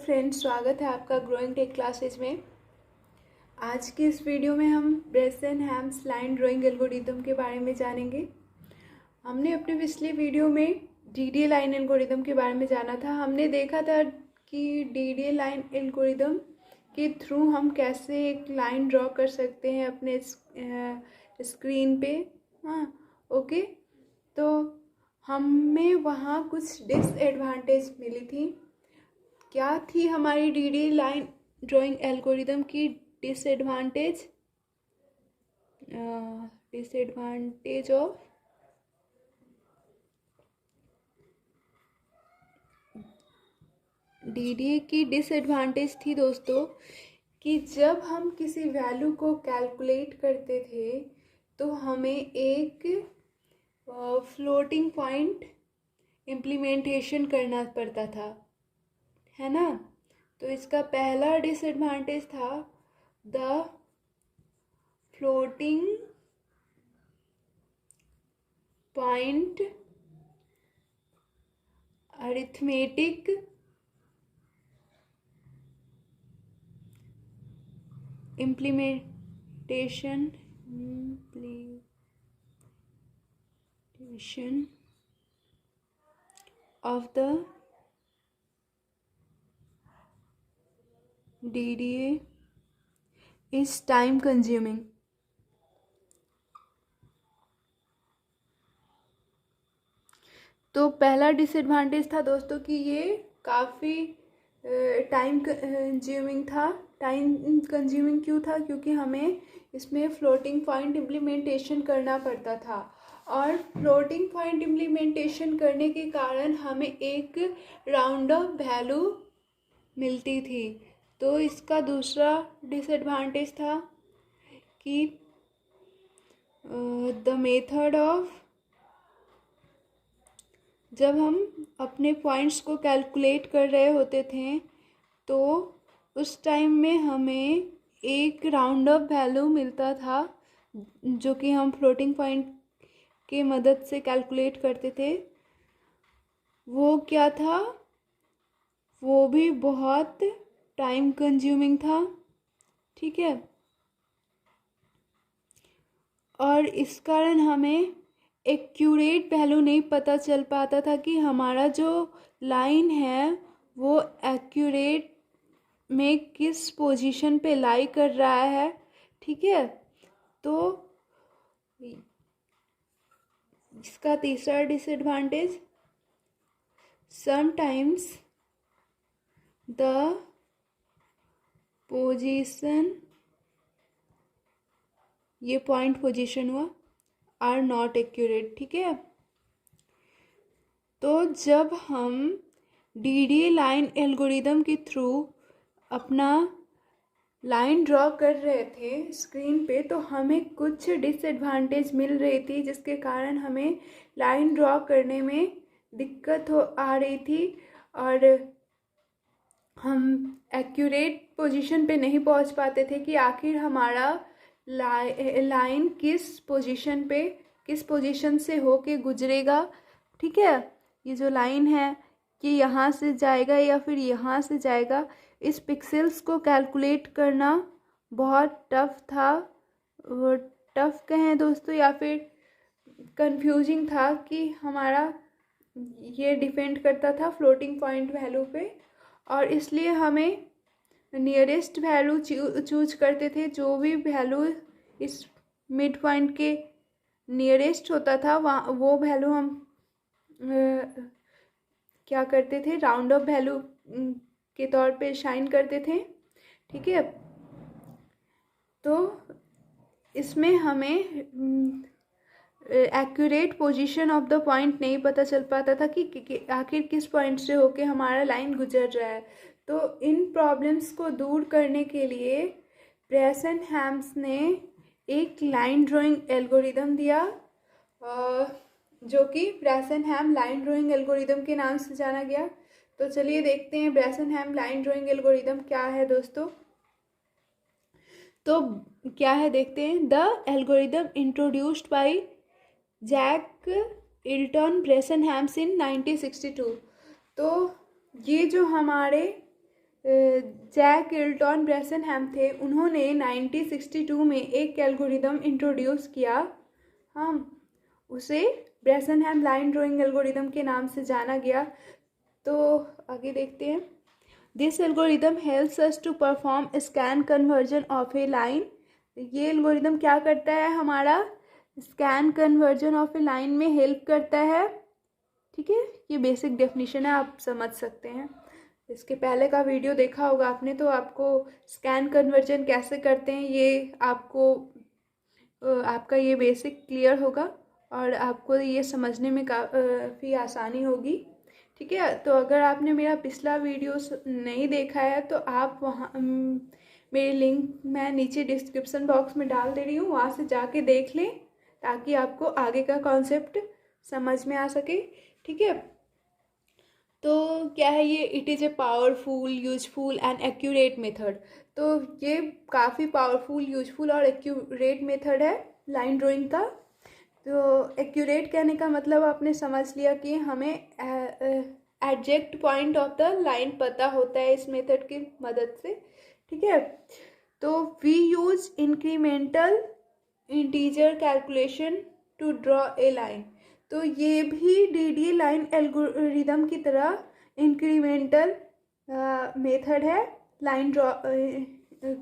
Friends, स्वागत है आपका ग्रोइंग टेक क्लासेज में। आज की इस वीडियो में हम ब्रेसेनहैम्स लाइन ड्राइंग एल्गोरिदम के बारे में जानेंगे। हमने अपने पिछले वीडियो में डीडीए लाइन एल्गोरिदम के बारे में जाना था। हमने देखा था कि डीडीए लाइन एल्गोरिदम के थ्रू हम कैसे एक लाइन ड्रॉ कर सकते हैं अपने स्क्रीन पे। हाँ, ओके। तो हमें वहाँ कुछ डिसएडवांटेज मिली थी। क्या थी हमारी डीडीए लाइन ड्राइंग एल्गोरिदम की डिसएडवांटेज? डिसएडवांटेज ऑफ डीडीए की डिसएडवांटेज थी दोस्तों कि जब हम किसी वैल्यू को कैलकुलेट करते थे तो हमें एक फ्लोटिंग पॉइंट इम्प्लीमेंटेशन करना पड़ता था, है ना। तो इसका पहला डिसएडवांटेज था the floating point arithmetic implementation of the DDA is time consuming. तो पहला डिसएडवांटेज था दोस्तों कि ये काफ़ी टाइम कंज्यूमिंग था। टाइम कंज्यूमिंग क्यों था? क्योंकि हमें इसमें फ्लोटिंग पॉइंट इम्प्लीमेंटेशन करना पड़ता था, और फ्लोटिंग पॉइंट इम्प्लीमेंटेशन करने के कारण हमें एक राउंड ऑफ वैल्यू मिलती थी। तो इसका दूसरा डिसएडवांटेज था कि द मेथड ऑफ, जब हम अपने पॉइंट्स को कैलकुलेट कर रहे होते थे तो उस टाइम में हमें एक राउंड ऑफ वैल्यू मिलता था जो कि हम फ्लोटिंग पॉइंट के मदद से कैलकुलेट करते थे। वो क्या था? वो भी बहुत टाइम कंज्यूमिंग था, ठीक है। और इस कारण हमें एक्यूरेट वैल्यू नहीं पता चल पाता था कि हमारा जो लाइन है वो एक्यूरेट में किस पोजीशन पे लाई कर रहा है, ठीक है। तो इसका तीसरा डिसएडवांटेज, समटाइम्स द पोजीशन, ये पॉइंट पोजीशन हुआ, आर नॉट एक्यूरेट, ठीक है। तो जब हम डीडीए लाइन एल्गोरिदम के थ्रू अपना लाइन ड्रॉ कर रहे थे स्क्रीन पे तो हमें कुछ डिसएडवांटेज मिल रही थी, जिसके कारण हमें लाइन ड्रॉ करने में दिक्कत आ रही थी और हम एक्यूरेट पोजीशन पे नहीं पहुंच पाते थे कि आखिर हमारा लाइन किस पोजीशन से होके गुजरेगा, ठीक है। ये जो लाइन है कि यहाँ से जाएगा या फिर यहाँ से जाएगा, इस पिक्सेल्स को कैलकुलेट करना बहुत टफ था। वो टफ कहें दोस्तों या फिर कंफ्यूजिंग था कि हमारा ये डिपेंड करता था फ्लोटिंग पॉइंट वैल्यू पे, और इसलिए हमें नियरेस्ट वैल्यू चूज करते थे। जो भी वैल्यू इस मिड पॉइंट के नियरेस्ट होता था वहाँ वो वैल्यू हम क्या करते थे, राउंड ऑफ वैल्यू के तौर पे शाइन करते थे, ठीक है। तो इसमें हमें accurate position of the point नहीं पता चल पाता था कि आखिर किस पॉइंट से होके हमारा लाइन गुजर रहा है। तो इन प्रॉब्लम्स को दूर करने के लिए ब्रेसेनहैम्स ने एक लाइन ड्राइंग एल्गोरिदम दिया जो कि ब्रेसेनहैम लाइन ड्राइंग एल्गोरिदम के नाम से जाना गया। तो चलिए देखते हैं ब्रेसेनहैम लाइन ड्राइंग एल्गोरिदम क्या है दोस्तों। तो क्या है देखते हैं। The algorithm introduced by Jack Elton Bresenham's in 1962। तो ये जो हमारे जैक इल्टन ब्रेसनहैम थे, उन्होंने 1962 में एक एल्गोरिदम इंट्रोड्यूस किया। हम उसे ब्रेसनहैम लाइन ड्राइंग एल्गोरिदम के नाम से जाना गया। तो आगे देखते हैं। This algorithm helps us to perform scan conversion of a line. ये एल्गोरिदम क्या करता है, हमारा scan conversion of a line में हेल्प करता है। ठीक है, ये बेसिक डेफिनेशन है, आप समझ सकते हैं। इसके पहले का वीडियो देखा होगा आपने, तो आपको स्कैन कन्वर्जन कैसे करते हैं ये आपको आपका ये बेसिक क्लियर होगा और आपको ये समझने में काफ़ी आसानी होगी। ठीक है, तो अगर आपने मेरा पिछला वीडियो नहीं देखा है तो आप वहाँ मेरे लिंक मैं नीचे डिस्क्रिप्शन बॉक्स में डाल दे रही हूँ, वहाँ से जाके देख लें ताकि आपको आगे का कॉन्सेप्ट समझ में आ सके। ठीक है, तो क्या है ये, it is a powerful useful and accurate method. तो ये काफ़ी पावरफुल यूजफुल और एक्यूरेट मेथड है लाइन ड्राइंग का। तो एक्यूरेट कहने का मतलब आपने समझ लिया कि हमें exact point of the line पता होता है इस मेथड की मदद से। ठीक है, तो we use incremental integer calculation to draw a line. तो ये भी डीडीए लाइन एल्गोरिदम की तरह इंक्रीमेंटल मेथड है लाइन ड्रॉ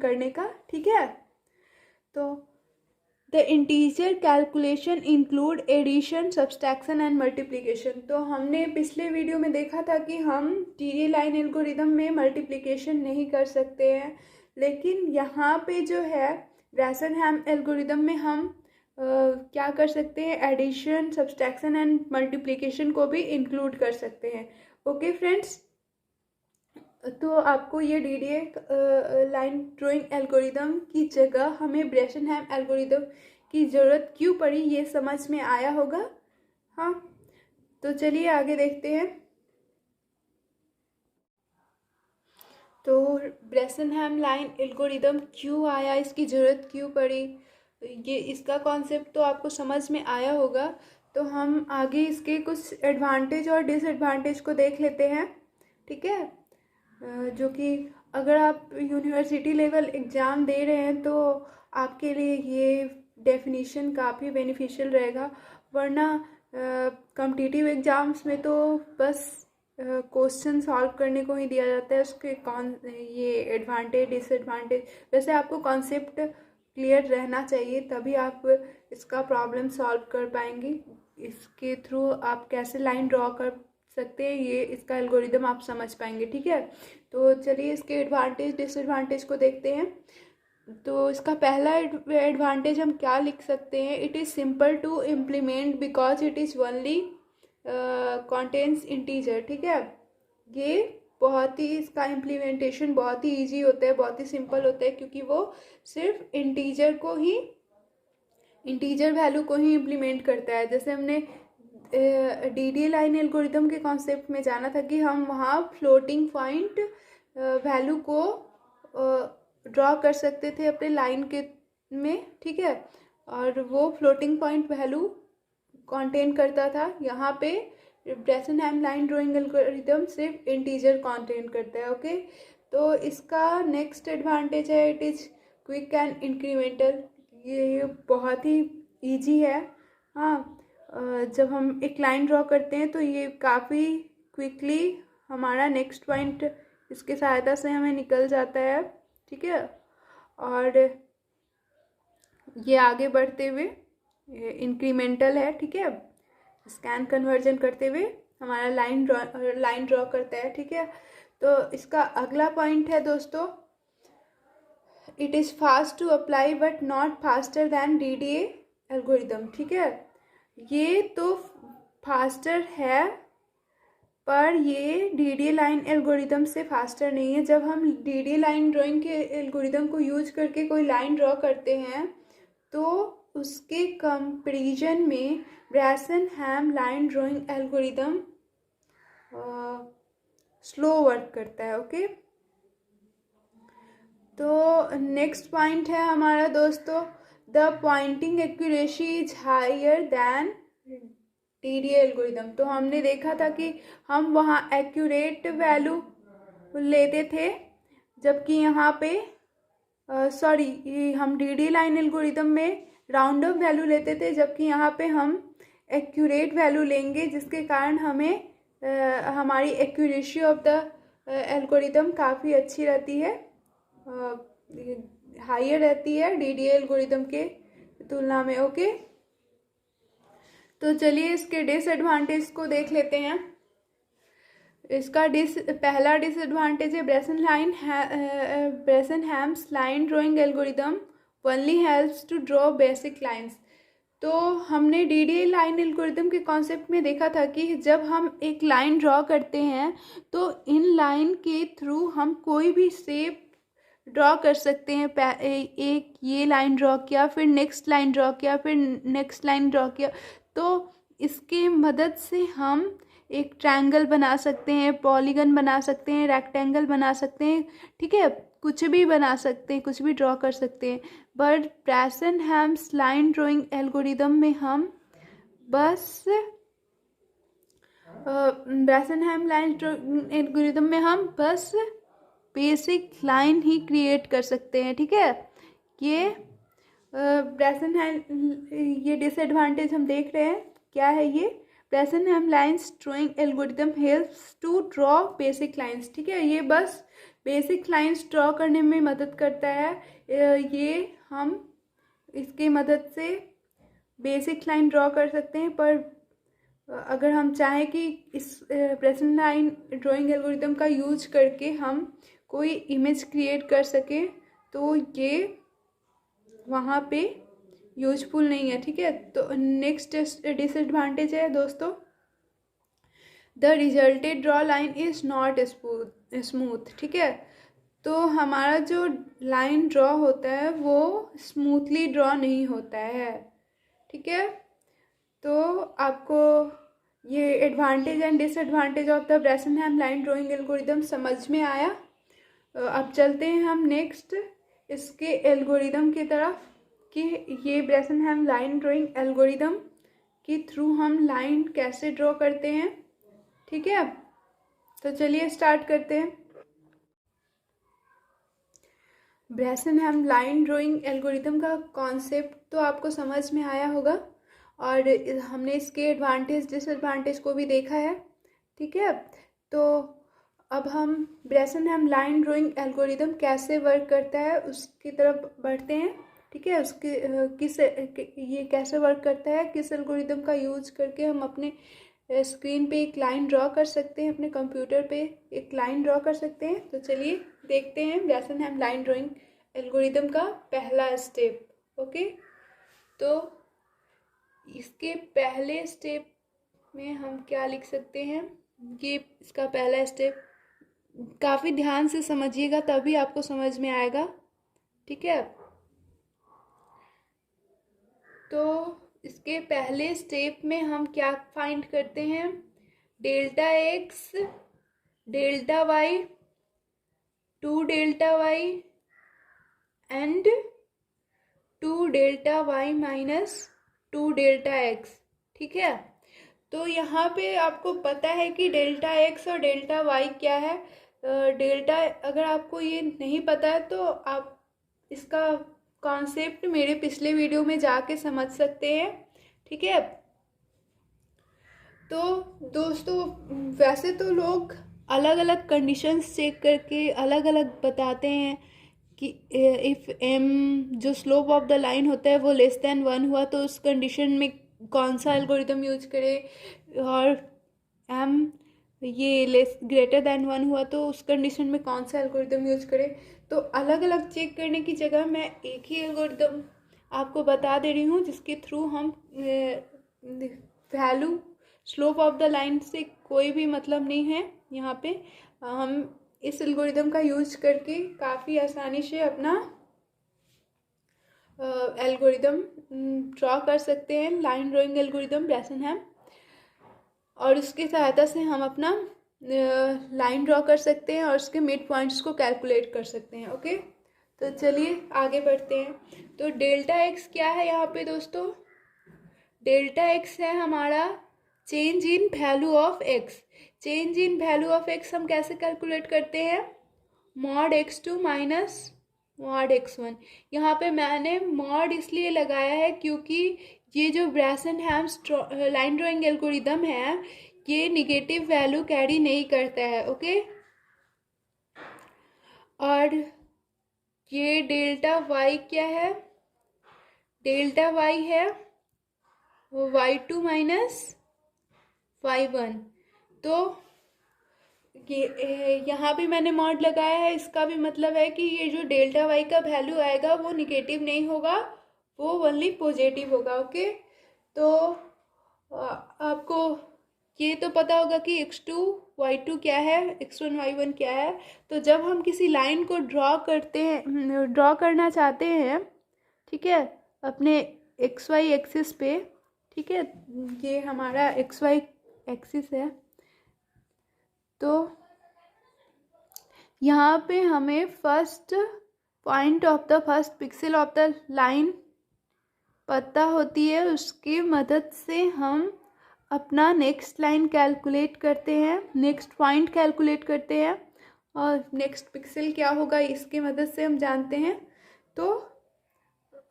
करने का। ठीक है, तो the integer calculation include addition, subtraction and multiplication. तो हमने पिछले वीडियो में देखा था कि हम डीडीए लाइन एल्गोरिदम में मल्टीप्लिकेशन नहीं कर सकते हैं, लेकिन यहाँ पे जो है ब्रेसनहैम एल्गोरिदम में हम क्या कर सकते हैं, एडिशन, सब्सट्रैक्शन एंड मल्टीप्लिकेशन को भी इंक्लूड कर सकते हैं। ओके फ्रेंड्स, तो आपको ये डीडीए लाइन ड्राइंग एल्गोरिदम की जगह हमें ब्रेसनहैम एल्गोरिदम की ज़रूरत क्यों पड़ी ये समझ में आया होगा। हाँ, तो चलिए आगे देखते हैं। तो ब्रेसनहैम लाइन एल्गोरिदम क्यों आया, इसकी ज़रूरत क्यों पड़ी, ये इसका कॉन्सेप्ट तो आपको समझ में आया होगा। तो हम आगे इसके कुछ एडवांटेज और डिसएडवांटेज को देख लेते हैं। ठीक है, जो कि अगर आप यूनिवर्सिटी लेवल एग्ज़ाम दे रहे हैं तो आपके लिए ये डेफिनेशन काफ़ी बेनिफिशियल रहेगा, वरना कॉम्पिटिटिव एग्ज़ाम्स में तो बस क्वेश्चन सॉल्व करने को ही दिया जाता है, उसके ये एडवांटेज डिसएडवांटेज। वैसे आपको कॉन्सेप्ट क्लियर रहना चाहिए, तभी आप इसका प्रॉब्लम सॉल्व कर पाएंगे। इसके थ्रू आप कैसे लाइन ड्रॉ कर सकते हैं ये इसका एल्गोरिदम आप समझ पाएंगे। ठीक है, तो चलिए इसके एडवांटेज डिसएडवांटेज को देखते हैं। तो इसका पहला एडवांटेज हम क्या लिख सकते हैं, it is simple to implement because it is only contains integer. ठीक है, ये बहुत ही, इसका इम्प्लीमेंटेशन बहुत ही इजी होता है, बहुत ही सिंपल होता है, क्योंकि वो सिर्फ इंटीजर वैल्यू को ही इम्प्लीमेंट करता है। जैसे हमने डीडीए लाइन एल्गोरिदम के कॉन्सेप्ट में जाना था कि हम वहाँ फ्लोटिंग पॉइंट वैल्यू को ड्रॉ कर सकते थे अपने लाइन के में। ठीक है, और वो फ्लोटिंग पॉइंट वैल्यू कंटेन करता था। यहाँ पे ब्रेसनहैम लाइन ड्राइंग एल्गोरिदम सिर्फ इंटीजर कंटेन करता है। ओके, तो इसका नेक्स्ट एडवांटेज है it is quick and incremental. ये बहुत ही ईजी है। हाँ, जब हम एक लाइन ड्रॉ करते हैं तो ये काफ़ी क्विकली हमारा नेक्स्ट पॉइंट इसके सहायता से हमें निकल जाता है। ठीक है, और ये आगे बढ़ते हुए इंक्रीमेंटल है। ठीक है, स्कैन कन्वर्जन करते हुए हमारा लाइन ड्रॉ करता है। ठीक है, तो इसका अगला पॉइंट है दोस्तों, it is fast to apply but not faster than DDA algorithm. ठीक है, ये तो फास्टर है पर ये डीडीए लाइन एल्गोरिदम से फास्टर नहीं है। जब हम डीडीए लाइन ड्राइंग के एल्गोरिदम को यूज करके कोई लाइन ड्रॉ करते हैं तो उसके कंपैरिजन में Bresenham line drawing algorithm slow work करता है। ओके, तो नेक्स्ट पॉइंट है हमारा दोस्तों, the pointing accuracy is higher than DDA algorithm. तो हमने देखा था कि हम वहाँ एक्यूरेट वैल्यू लेते थे जबकि यहाँ पे हम DD लाइन एल्गोरिदम में राउंड अप वैल्यू लेते थे, जबकि यहाँ पे हम एक्यूरेट वैल्यू लेंगे, जिसके कारण हमें हमारी एक्यूरेसी ऑफ द एल्गोरिदम काफ़ी अच्छी रहती है, हायर रहती है DD एल्गोरिदम के तुलना में। ओके, तो चलिए इसके डिसएडवांटेज को देख लेते हैं। इसका पहला डिसएडवांटेज है Bresenham's line drawing algorithm only helps to draw basic lines. तो हमने DD लाइन एल्गोरिदम के कॉन्सेप्ट में देखा था कि जब हम एक लाइन ड्रॉ करते हैं तो इन लाइन के थ्रू हम कोई भी शेप ड्रॉ कर सकते हैं। एक ये लाइन ड्रॉ किया, फिर नेक्स्ट लाइन ड्रॉ किया, फिर नेक्स्ट लाइन ड्रॉ किया, तो इसके मदद से हम एक ट्रायंगल बना सकते हैं, पॉलीगन बना सकते हैं, रेक्टेंगल बना सकते हैं, ठीक है, कुछ भी बना सकते हैं, कुछ भी ड्रॉ कर सकते हैं। बट ब्रेसेनहैम्स लाइन ड्राइंग एल्गोरिदम में हम बस ब्रेसेनहैम लाइन ड्राइंग एल्गोरिदम में हम बस बेसिक लाइन ही क्रिएट कर सकते हैं, ठीक है। ये ये डिसएडवांटेज हम देख रहे हैं, क्या है ये? Bresenham lines drawing algorithm helps to draw basic lines, ठीक है, ये बस बेसिक लाइन्स ड्रॉ करने में मदद करता है। ये हम इसकी मदद से बेसिक लाइन ड्रॉ कर सकते हैं, पर अगर हम चाहें कि इस ब्रेसेनहैम लाइन ड्राइंग एल्गोरिदम का यूज करके हम कोई इमेज क्रिएट कर सके तो ये वहाँ पे यूजफुल नहीं है, ठीक है। तो नेक्स्ट डिसएडवांटेज है दोस्तों, the resulted draw line is not smooth, ठीक है। तो हमारा जो लाइन ड्रॉ होता है वो स्मूथली ड्रॉ नहीं होता है, ठीक है। तो आपको ये advantage and disadvantage of the Bresenham line drawing algorithm समझ में आया। अब चलते हैं हम नेक्स्ट इसके एल्गोरिदम की तरफ कि ये ब्रेसेनहैम लाइन ड्राइंग एल्गोरिदम के थ्रू हम लाइन कैसे ड्रॉ करते हैं, ठीक है। तो चलिए स्टार्ट करते हैं। ब्रेसेनहैम लाइन ड्राइंग एल्गोरिदम का कॉन्सेप्ट तो आपको समझ में आया होगा और हमने इसके एडवांटेज डिसएडवांटेज को भी देखा है, ठीक है। तो अब हम ब्रेसेनहैम लाइन ड्राइंग एल्गोरिदम कैसे वर्क करता है उसकी तरफ बढ़ते हैं, ठीक है। ये कैसे वर्क करता है, किस एल्गोरिदम का यूज करके हम अपने स्क्रीन पे एक लाइन ड्रॉ कर सकते हैं, अपने कंप्यूटर पे एक लाइन ड्रॉ कर सकते हैं। तो चलिए देखते हैं ब्रेसेनहैम लाइन ड्राइंग एल्गोरिदम का पहला स्टेप। ओके, तो इसके पहले स्टेप में हम क्या लिख सकते हैं, ये इसका पहला स्टेप काफ़ी ध्यान से समझिएगा तभी आपको समझ में आएगा, ठीक है। तो इसके पहले स्टेप में हम क्या फाइंड करते हैं, delta x delta y 2 delta y and 2 delta y minus 2 delta x, ठीक है। तो यहाँ पे आपको पता है कि डेल्टा एक्स और डेल्टा वाई क्या है। डेल्टा, अगर आपको ये नहीं पता है तो आप इसका कॉन्सेप्ट मेरे पिछले वीडियो में जाके समझ सकते हैं, ठीक है। तो दोस्तों वैसे तो लोग अलग अलग कंडीशंस चेक करके अलग अलग बताते हैं कि इफ़ एम जो स्लोप ऑफ द लाइन होता है वो लेस देन 1 हुआ तो उस कंडीशन में कौन सा एल्गोरिदम यूज करें, और एम ये लेस ग्रेटर देन 1 हुआ तो उस कंडीशन में कौन सा एल्गोरिदम यूज करें। तो अलग अलग चेक करने की जगह मैं एक ही एल्गोरिदम आपको बता दे रही हूँ जिसके थ्रू हम value slope of the line से कोई भी मतलब नहीं है। यहाँ पे हम इस एल्गोरिदम का यूज करके काफ़ी आसानी से अपना एल्गोरिदम ड्रॉ कर सकते हैं, लाइन ड्राइंग एल्गोरिदम ब्रेसेनहैम, और उसकी सहायता से हम अपना लाइन ड्रॉ कर सकते हैं और उसके मिड पॉइंट्स को कैलकुलेट कर सकते हैं। ओके, तो चलिए आगे बढ़ते हैं। तो डेल्टा एक्स क्या है यहाँ पे दोस्तों, डेल्टा एक्स है हमारा change in value of x. Change in value of x हम कैसे कैलकुलेट करते हैं, mod x2 minus mod x1। यहाँ पे मैंने मॉड इसलिए लगाया है क्योंकि ये जो ब्रेसन-हैम्स लाइन ड्राइंग एल्गोरिदम है ये निगेटिव वैल्यू कैरी नहीं करता है। ओके, और ये डेल्टा y क्या है? डेल्टा y है y2 माइनस y1। तो ये यहाँ भी मैंने मॉड लगाया है, इसका भी मतलब है कि ये जो डेल्टा वाई का वैल्यू आएगा वो निगेटिव नहीं होगा, वो ओनली पॉजिटिव होगा। ओके, तो आपको ये तो पता होगा कि x2 y2 क्या है, x1 y1 क्या है। तो जब हम किसी लाइन को ड्रॉ करना चाहते हैं, ठीक है, अपने xy एक्सिस पे, ठीक है, ये हमारा xy एक्सिस है, तो यहाँ पे हमें first point of the first pixel of the line पता होती है, उसकी मदद से हम अपना नेक्स्ट लाइन कैलकुलेट करते हैं, नेक्स्ट पॉइंट कैलकुलेट करते हैं, और नेक्स्ट पिक्सल क्या होगा इसकी मदद से हम जानते हैं। तो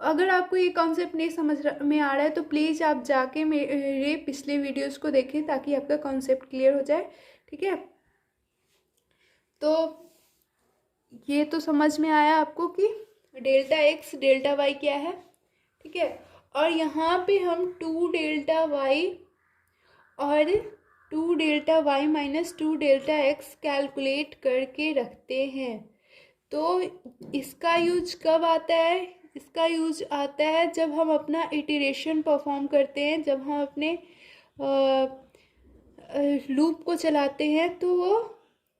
अगर आपको ये कॉन्सेप्ट नहीं समझ में आ रहा है तो प्लीज़ आप जाके मेरे पिछले वीडियोस को देखें ताकि आपका कॉन्सेप्ट क्लियर हो जाए। ठीक है, तो ये तो समझ में आया आपको कि डेल्टा एक्स डेल्टा वाई क्या है। ठीक है, और यहाँ पे हम 2 डेल्टा वाई और 2 delta y minus 2 delta x calculate करके रखते हैं। तो इसका यूज कब आता है? इसका यूज आता है जब हम अपना इटरेशन परफॉर्म करते हैं, जब हम अपने लूप को चलाते हैं, तो वो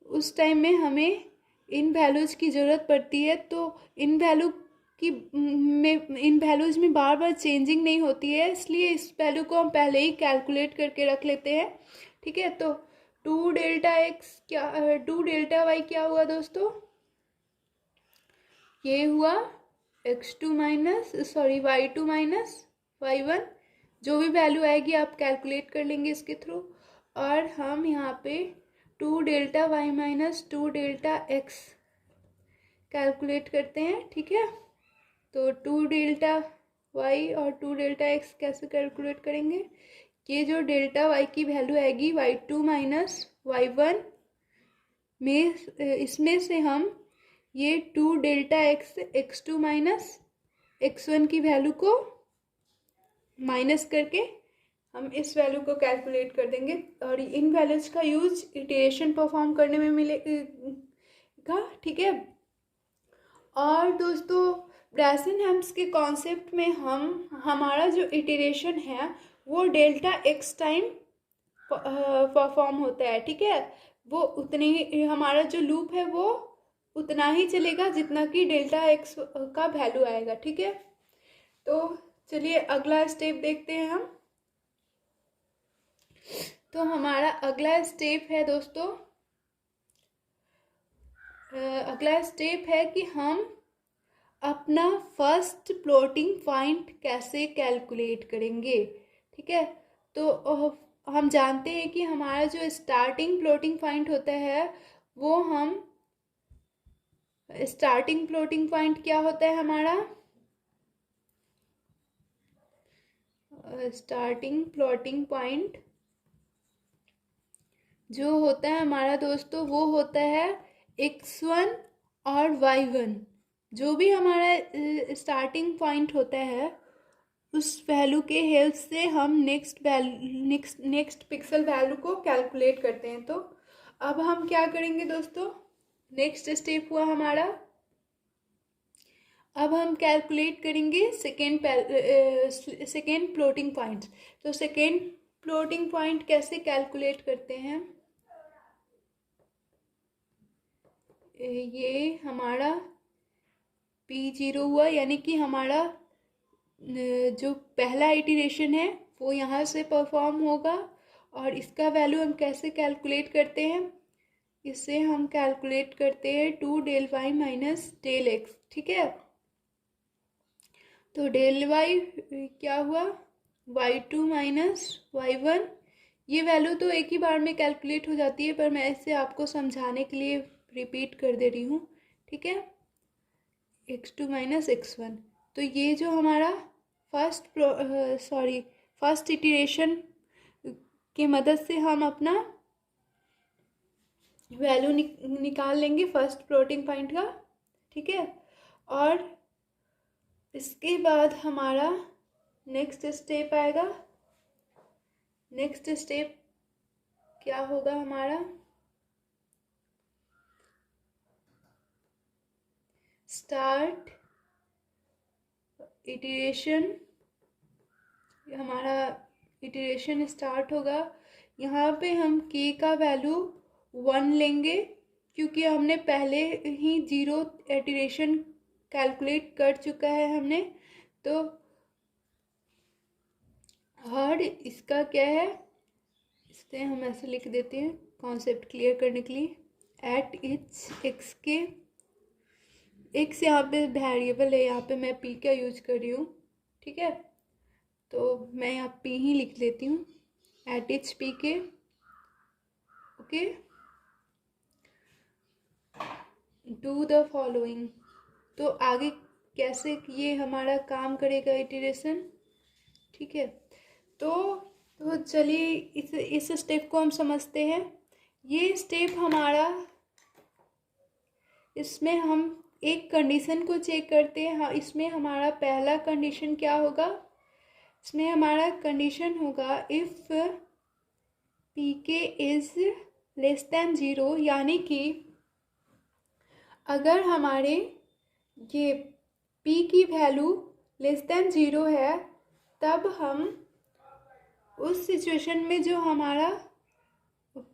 उस टाइम में हमें इन वैल्यूज़ की ज़रूरत पड़ती है। तो इन वैल्यूज़ में बार बार चेंजिंग नहीं होती है, इसलिए इस वैल्यू को हम पहले ही कैलकुलेट करके रख लेते हैं। ठीक है, तो 2 डेल्टा एक्स क्या 2 डेल्टा वाई क्या हुआ दोस्तों? ये हुआ x2 minus y2 minus y1, जो भी वैल्यू आएगी आप कैलकुलेट कर लेंगे इसके थ्रू। और हम यहाँ पे 2 delta y minus 2 delta x calculate करते हैं। ठीक है, तो 2 डेल्टा वाई और 2 डेल्टा एक्स कैसे कैलकुलेट करेंगे? ये जो डेल्टा वाई की वैल्यू आएगी y2 माइनस y1 में, इसमें से हम ये 2 delta x x2 minus x1 की वैल्यू को माइनस करके हम इस वैल्यू को कैलकुलेट कर देंगे, और इन वैल्यूज का यूज इटरेशन परफॉर्म करने में मिलेगा। ठीक है, और दोस्तों ब्रेसन-हैम्स के कॉन्सेप्ट में हमारा जो इटरेशन है वो डेल्टा एक्स टाइम परफॉर्म होता है। ठीक है, वो उतने ही हमारा जो लूप है वो उतना ही चलेगा जितना कि डेल्टा एक्स का वैल्यू आएगा। ठीक है, तो चलिए अगला स्टेप देखते हैं हम। तो हमारा अगला स्टेप है दोस्तों, अगला स्टेप है कि हम अपना फर्स्ट फ्लोटिंग पॉइंट कैसे कैलकुलेट करेंगे। ठीक है, तो हम जानते हैं कि हमारा जो स्टार्टिंग फ्लोटिंग पॉइंट होता है वो स्टार्टिंग फ्लोटिंग पॉइंट क्या होता है हमारा? स्टार्टिंग फ्लोटिंग पॉइंट जो होता है हमारा दोस्तों वो होता है x1 और y1। जो भी हमारा स्टार्टिंग पॉइंट होता है उस वैल्यू के हेल्प से हम नेक्स्ट पिक्सल वैल्यू को कैलकुलेट करते हैं। तो अब हम क्या करेंगे दोस्तों? नेक्स्ट स्टेप हुआ हमारा, अब हम कैलकुलेट करेंगे सेकेंड फ्लोटिंग पॉइंट। तो सेकेंड फ्लोटिंग पॉइंट कैसे कैलकुलेट करते हैं? ये हमारा P0 हुआ, यानी कि हमारा जो पहला इटरेशन है वो यहाँ से परफॉर्म होगा, और इसका वैल्यू हम कैसे कैलकुलेट करते हैं? इससे हम कैलकुलेट करते हैं 2 del y minus del x. ठीक है, तो डेल वाई क्या हुआ? y2 minus y1। ये वैल्यू तो एक ही बार में कैलकुलेट हो जाती है, पर मैं इसे आपको समझाने के लिए रिपीट कर दे रही हूँ, ठीक है, x2 माइनस x1। तो ये जो हमारा फर्स्ट इटरेशन की मदद से हम अपना वैल्यू निकाल लेंगे फर्स्ट फ्लोटिंग पॉइंट का, ठीक है। और इसके बाद हमारा नेक्स्ट स्टेप आएगा। नेक्स्ट स्टेप क्या होगा हमारा, स्टार्ट इटरेशन। हमारा इटरेशन स्टार्ट होगा। यहाँ पे हम k का वैल्यू 1 लेंगे, क्योंकि हमने पहले ही 0 इटरेशन कैलकुलेट कर चुका है हमने। तो और इसका क्या है, इससे हम ऐसे लिख देते हैं कॉन्सेप्ट क्लियर करने के लिए। एट इच एक्स के, एक्स यहाँ पे वेरिएबल है, यहाँ पे मैं p का यूज कर रही हूँ, ठीक है। तो मैं यहाँ p ही लिख लेती हूँ, एट इच p के, ओके। Do the following. तो आगे कैसे ये हमारा काम करेगा इटरेशन, ठीक है। तो चलिए इस स्टेप को हम समझते हैं। ये स्टेप हमारा, इसमें हम एक कंडीशन को चेक करते हैं। हाँ, इसमें हमारा पहला कंडीशन क्या होगा, इसमें हमारा कंडीशन होगा इफ पी के इज लेस देन 0, यानी कि अगर हमारे ये p की वैल्यू लेस देन 0 है, तब हम उस सिचुएशन में जो हमारा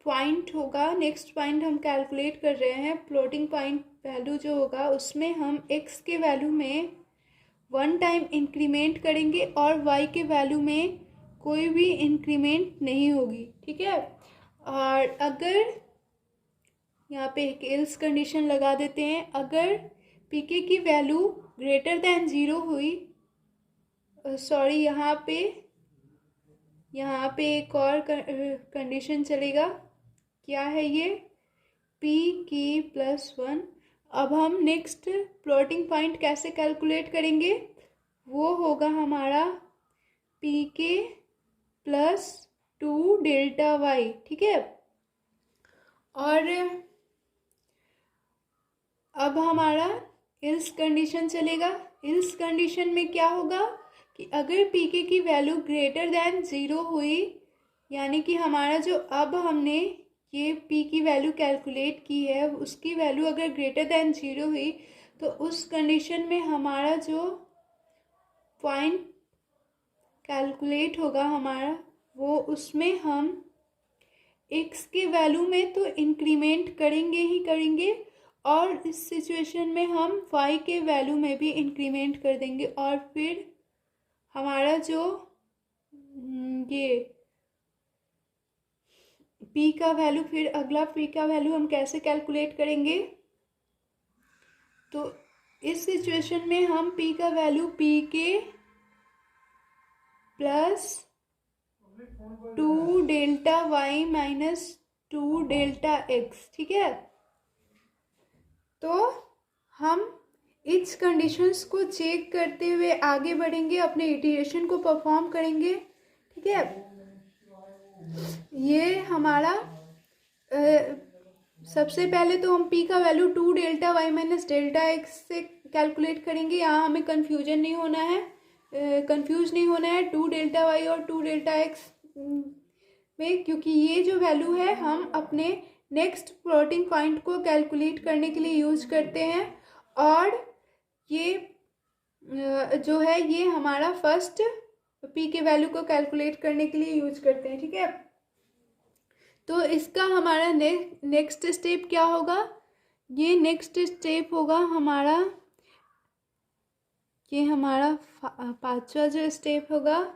पॉइंट होगा, नेक्स्ट पॉइंट हम कैलकुलेट कर रहे हैं, फ्लोटिंग पॉइंट वैल्यू जो होगा, उसमें हम x के वैल्यू में 1 टाइम इंक्रीमेंट करेंगे और y के वैल्यू में कोई भी इंक्रीमेंट नहीं होगी, ठीक है। और अगर यहाँ पे एक एल्स कंडीशन लगा देते हैं, अगर pk की वैल्यू ग्रेटर देन 0 हुई, सॉरी यहाँ पे एक और कंडीशन चलेगा। क्या है ये, pk प्लस 1। अब हम नेक्स्ट फ्लोटिंग पॉइंट कैसे कैलकुलेट करेंगे, वो होगा हमारा pk प्लस 2 डेल्टा y, ठीक है। और अब हमारा इल्स कंडीशन चलेगा। इल्स कंडीशन में क्या होगा कि अगर pk की वैल्यू ग्रेटर देन 0 हुई, यानी कि हमारा जो अब हमने ये p की वैल्यू कैलकुलेट की है, उसकी वैल्यू अगर ग्रेटर देन 0 हुई, तो उस कंडीशन में हमारा जो पॉइंट कैलकुलेट होगा हमारा, वो उसमें हम x के वैल्यू में तो इंक्रीमेंट करेंगे ही करेंगे, और इस सिचुएशन में हम y के वैल्यू में भी इंक्रीमेंट कर देंगे। और फिर हमारा जो ये p का वैल्यू, फिर अगला p का वैल्यू हम कैसे कैलकुलेट करेंगे, तो इस सिचुएशन में हम p का value pk plus 2 delta y minus 2 delta x, ठीक है। तो हम इस कंडीशंस को चेक करते हुए आगे बढ़ेंगे, अपने इटरेशन को परफॉर्म करेंगे, ठीक है। ये हमारा सबसे पहले तो हम p का value 2 delta y minus delta x से कैलकुलेट करेंगे। यहाँ हमें कंफ्यूज नहीं होना है 2 डेल्टा y और 2 डेल्टा x में, क्योंकि ये जो वैल्यू है हम अपने नेक्स्ट फ्लोटिंग पॉइंट को कैलकुलेट करने के लिए यूज करते हैं, और ये जो है ये हमारा फर्स्ट p के वैल्यू को कैलकुलेट करने के लिए यूज करते हैं, ठीक है। तो इसका हमारा नेक्स्ट स्टेप क्या होगा, ये नेक्स्ट स्टेप होगा हमारा, ये हमारा पांचवा जो स्टेप होगा,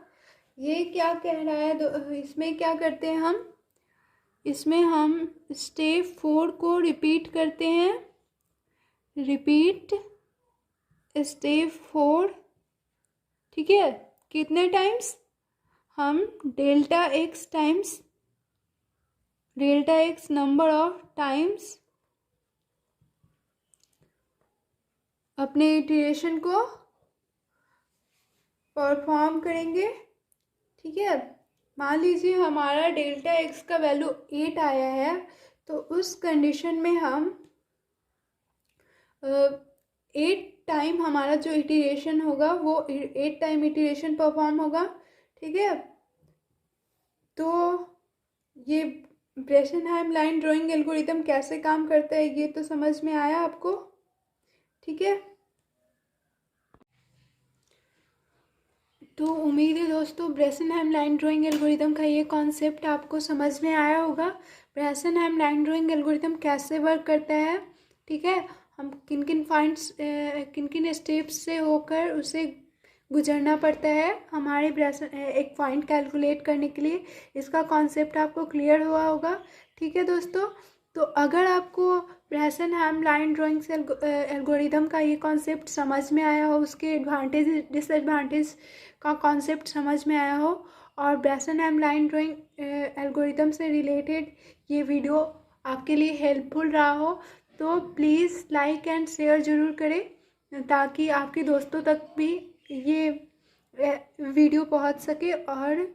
ये क्या कह रहा है, इसमें क्या करते हैं हम, इसमें हम स्टेप 4 को रिपीट करते हैं। रिपीट स्टेप 4, ठीक है। कितने टाइम्स, हम delta x number of times अपने इटरेशन को परफॉर्म करेंगे। ठीक है, मान लीजिए हमारा डेल्टा एक्स का वैल्यू 8 आया है, तो उस कंडीशन में हम 8 टाइम हमारा जो इटरेशन होगा वो 8 टाइम इटरेशन परफॉर्म होगा। ठीक है, तो ये ब्रेसेनहाइम लाइन ड्राइंग एल्गोरिथम कैसे काम करता है ये तो समझ में आया आपको। ठीक है, तो उम्मीद है दोस्तों ब्रेसेनहाइम लाइन ड्राइंग एल्गोरिथम का ये कॉन्सेप्ट आपको समझ में आया होगा। ब्रेसेनहाइम लाइन ड्राइंग एल्गोरिथम कैसे वर्क करता है, ठीक है, हम किन किन स्टेप्स से होकर उसे गुजरना पड़ता है हमारे एक पॉइंट कैलकुलेट करने के लिए, इसका कॉन्सेप्ट आपको क्लियर हुआ होगा। ठीक है दोस्तों, तो अगर आपको ब्रेसेनहाइम लाइन ड्राइंग एल्गोरिथम का ये कॉन्सेप्ट समझ में आया हो, उसके एडवांटेज डिसएडवांटेज का कॉन्सेप्ट समझ में आया हो, और ब्रेसेनहाइम लाइन ड्राइंग एल्गोरिथम से रिलेटेड ये वीडियो आपके लिए हेल्पफुल रहा हो, तो प्लीज़ लाइक एंड शेयर ज़रूर करें ताकि आपके दोस्तों तक भी ये वीडियो पहुंच सके और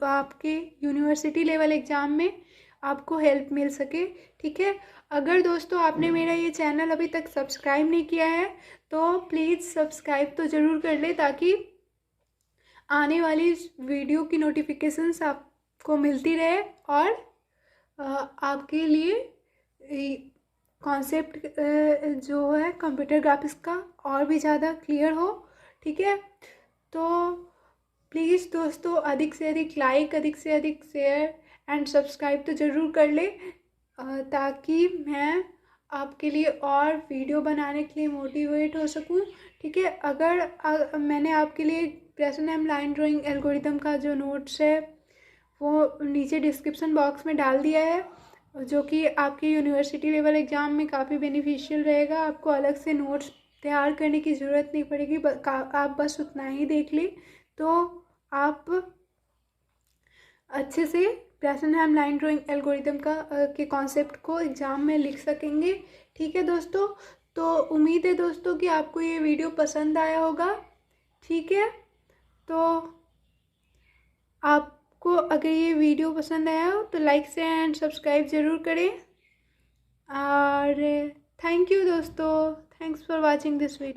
आपके यूनिवर्सिटी लेवल एग्ज़ाम में आपको हेल्प मिल सके। ठीक है, अगर दोस्तों आपने मेरा ये चैनल अभी तक सब्सक्राइब नहीं किया है तो प्लीज़ सब्सक्राइब तो ज़रूर कर ले ताकि आने वाली वीडियो की नोटिफिकेशंस आपको मिलती रहे और आपके लिए कॉन्सेप्ट जो है कंप्यूटर ग्राफिक्स का और भी ज़्यादा क्लियर हो। ठीक है, तो प्लीज़ दोस्तों अधिक से अधिक लाइक, अधिक से अधिक शेयर एंड सब्सक्राइब तो ज़रूर कर ले ताकि मैं आपके लिए और वीडियो बनाने के लिए मोटिवेट हो सकूं। ठीक है, अगर मैंने आपके लिए ब्रेसेनहाइम लाइन ड्राइंग एल्गोरिथम का जो नोट्स है वो नीचे डिस्क्रिप्शन बॉक्स में डाल दिया है, जो कि आपके यूनिवर्सिटी लेवल एग्ज़ाम में काफ़ी बेनिफिशियल रहेगा। आपको अलग से नोट्स तैयार करने की ज़रूरत नहीं पड़ेगी, आप बस उतना ही देख लें तो आप अच्छे से ब्रेसेनहाइम लाइन ड्राइंग एल्गोरिथम के कॉन्सेप्ट को एग्ज़ाम में लिख सकेंगे। ठीक है दोस्तों, तो उम्मीद है दोस्तों कि आपको ये वीडियो पसंद आया होगा। ठीक है, तो आपको अगर ये वीडियो पसंद आया हो तो लाइक से एंड सब्सक्राइब ज़रूर करें, और थैंक यू दोस्तों, thanks for watching this video.